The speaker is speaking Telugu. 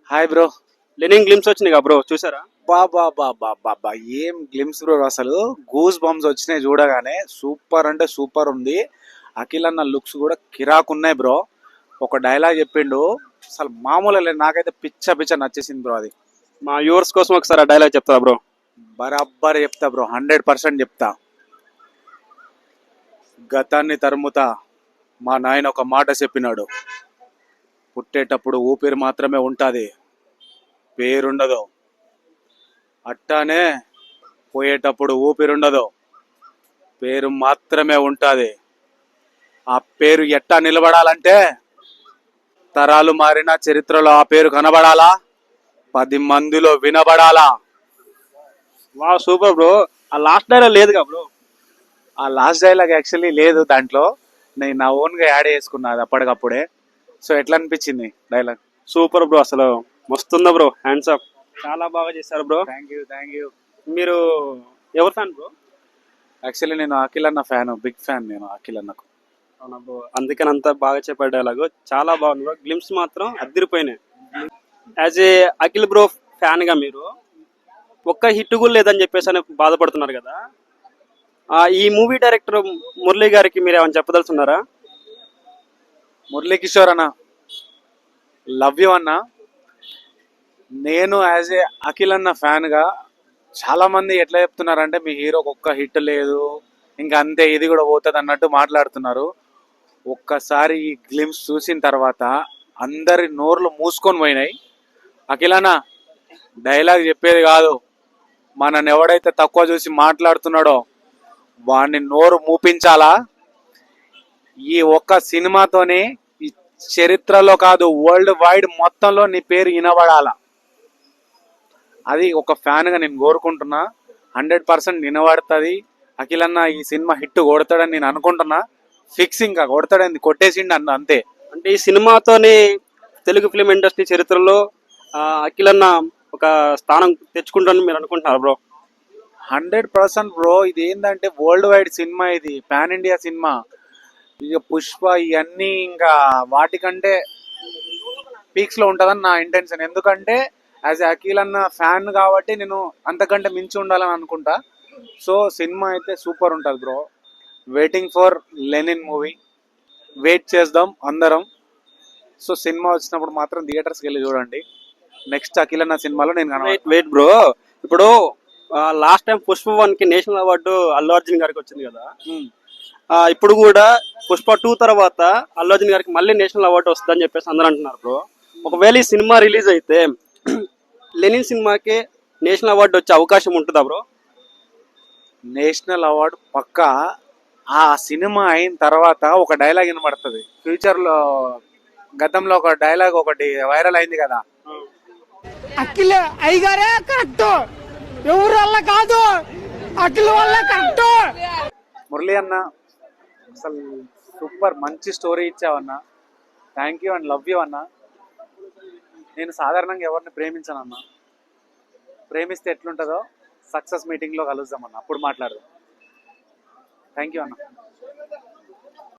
Hi bro. లెనిన్ గ్లిమ్స్ వచ్చినాయి కదా బ్రో, చూసారా? బాబా ఏం గ్లిమ్స్ బ్రో, అసలు గూస్ బంప్స్ వచ్చినాయి చూడగానే. సూపర్ అంటే సూపర్ ఉంది. అఖిల్ అన్న లుక్స్ కూడా కిరాక్ ఉన్నాయి బ్రో. ఒక డైలాగ్ చెప్పిండు, అసలు మామూలు లేదు. నాకైతే పిచ్చ పిచ్చ నచ్చేసింది బ్రో. అది మా వ్యూవర్స్ కోసం ఒకసారి ఆ డైలాగ్ చెప్తారా బ్రో? బరాబ్బర్ చెప్తా బ్రో, 100% చెప్తా. గతాన్ని తరుముతా, మా నాయన ఒక మాట చెప్పినాడు, పుట్టేటప్పుడు ఊపిరి మాత్రమే ఉంటుంది, పేరుండదు. అట్టానే పోయేటప్పుడు ఊపిరుండదు, పేరు మాత్రమే ఉంటుంది. ఆ పేరు ఎట్టా నిలబడాలంటే తరాలు మారిన చరిత్రలో ఆ పేరు కనబడాలా, 10 మందిలో వినబడాలా. వా సూపర్ బ్రో. ఆ లాస్ట్ డైలాగ్ లేదు కదా బ్రో? ఆ లాస్ట్ డైలాగ్ యాక్చువల్లీ లేదు దాంట్లో, నేను నా ఓన్గా యాడ్ చేసుకున్నా అది అప్పటికప్పుడే. సో ఎట్లా అనిపించింది డైలాగ్? సూపర్ బ్రో, అసలు మస్తుందా బ్రో, హ్యాండ్స్ అప్. చాలా బాగా చేశారు బ్రో. Thank you. మీరు ఎవరు ఫ్యాన్ బ్రో? యాక్చువల్లీ నేను అఖిల్ అన్న ఫ్యాన్, బిగ్ ఫ్యాన్ నేను అఖిల్ అన్నకు. అవునా బ్రో, అందుకని అంత బాగా చెప్పారు డైలాగ్. చాలా బాగుంది బ్రో. గ్లిమ్స్ మాత్రం అద్దరిపోయినాయి. As a Akhil bro fan గా మీరు ఒక్క హిట్ కూడా లేదని చెప్పేసి అని బాధపడుతున్నారు కదా. ఈ మూవీ డైరెక్టర్ మురళీ గారికి మీరు ఏమైనా చెప్పదలుచున్నారా? మురళీ కిషోర్ అన్న, లవ్ యూ అన్న. నేను యాజ్ ఏ అఖిల్ అన్న ఫ్యాన్ గా, చాలా మంది ఎట్లా చెప్తున్నారంటే మీ హీరోకి ఒక్క హిట్ లేదు, ఇంకా అంతే, ఇది కూడా పోతుంది అన్నట్టు మాట్లాడుతున్నారు. ఒక్కసారి ఈ గ్లిమ్స్ చూసిన తర్వాత అందరి నోర్లు మూసుకొని పోయినాయి. అఖిల్ అన్న డైలాగ్ చెప్పేది కాదు, మనని ఎవడైతే తక్కువ చూసి మాట్లాడుతున్నాడో వాడిని నోరు మూపించాలా. ఈ ఒక్క సినిమాతోనే ఈ చరిత్రలో కాదు, వరల్డ్ వైడ్ మొత్తంలో నీ పేరు వినబడాలా. అది ఒక ఫ్యాన్ గా నేను కోరుకుంటున్నా. 100% వినబడుతుంది. అఖిల్ అన్న ఈ సినిమా హిట్ కొడతాడని నేను అనుకుంటున్నా. ఫిక్స్, ఇంకా కొడతాడని కొట్టేసిండు అన్న, అంతే. అంటే ఈ సినిమాతోని తెలుగు ఫిలిం ఇండస్ట్రీ చరిత్రలో అఖిల్ అన్న ఒక స్థానం తెచ్చుకుంటారని మీరు అనుకుంటున్నారు బ్రో? 100% బ్రో. ఇది ఏంటంటే వరల్డ్ వైడ్ సినిమా, ఇది పాన్ ఇండియా సినిమా. ఇక పుష్ప ఇవన్నీ ఇంకా వాటికంటే పీక్స్ లో ఉంటుందని నా ఇంటెన్షన్. ఎందుకంటే యాజ్ అఖిల్ అన్న ఫ్యాన్ కాబట్టి నేను అంతకంటే మించి ఉండాలని అనుకుంటా. సో సినిమా అయితే సూపర్ ఉంటుంది bro. Waiting for Lenin movie. Wait చేద్దాం అందరం. సో సినిమా వచ్చినప్పుడు మాత్రం థియేటర్స్కి వెళ్ళి చూడండి. నెక్స్ట్ అఖిల్ అన్న సినిమాలో నేను వెయిట్ బ్రో. ఇప్పుడు లాస్ట్ టైం పుష్ప 1 కి నేషనల్ అవార్డు అల్లు అర్జున్ గారికి వచ్చింది కదా. ఇప్పుడు కూడా పుష్ప 2 తర్వాత అల్లు అర్జున్ గారికి మళ్ళీ నేషనల్ అవార్డు వస్తుందని చెప్పేసి అందరూ అంటున్నారు బ్రో. ఒకవేళ ఈ సినిమా రిలీజ్ అయితే లెనిన్ సినిమాకి నేషనల్ అవార్డు వచ్చే అవకాశం ఉంటుందా బ్రో? నేషనల్ అవార్డు పక్కా. ఆ సినిమా అయిన తర్వాత ఒక డైలాగ్ వినబడుతుంది ఫ్యూచర్ లో. గతంలో ఒక డైలాగ్ ఒకటి వైరల్ అయింది కదా, అఖిల్ అయ్యగారే కరెక్ట్, ఎవరు వల్ల కాదు, అఖిల్ వల్ల కరెక్ట్. మురళి అన్న అసలు సూపర్, మంచి స్టోరీ ఇచ్చావన్న. Thank you and love you అన్న. నేను సాధారణంగా ఎవరిని ప్రేమించాను అన్న, ప్రేమిస్తే ఎట్లుంటుందో సక్సెస్ మీటింగ్లో కలుద్దామన్న, అప్పుడు మాట్లాడదాం. థ్యాంక్ యూ అన్న.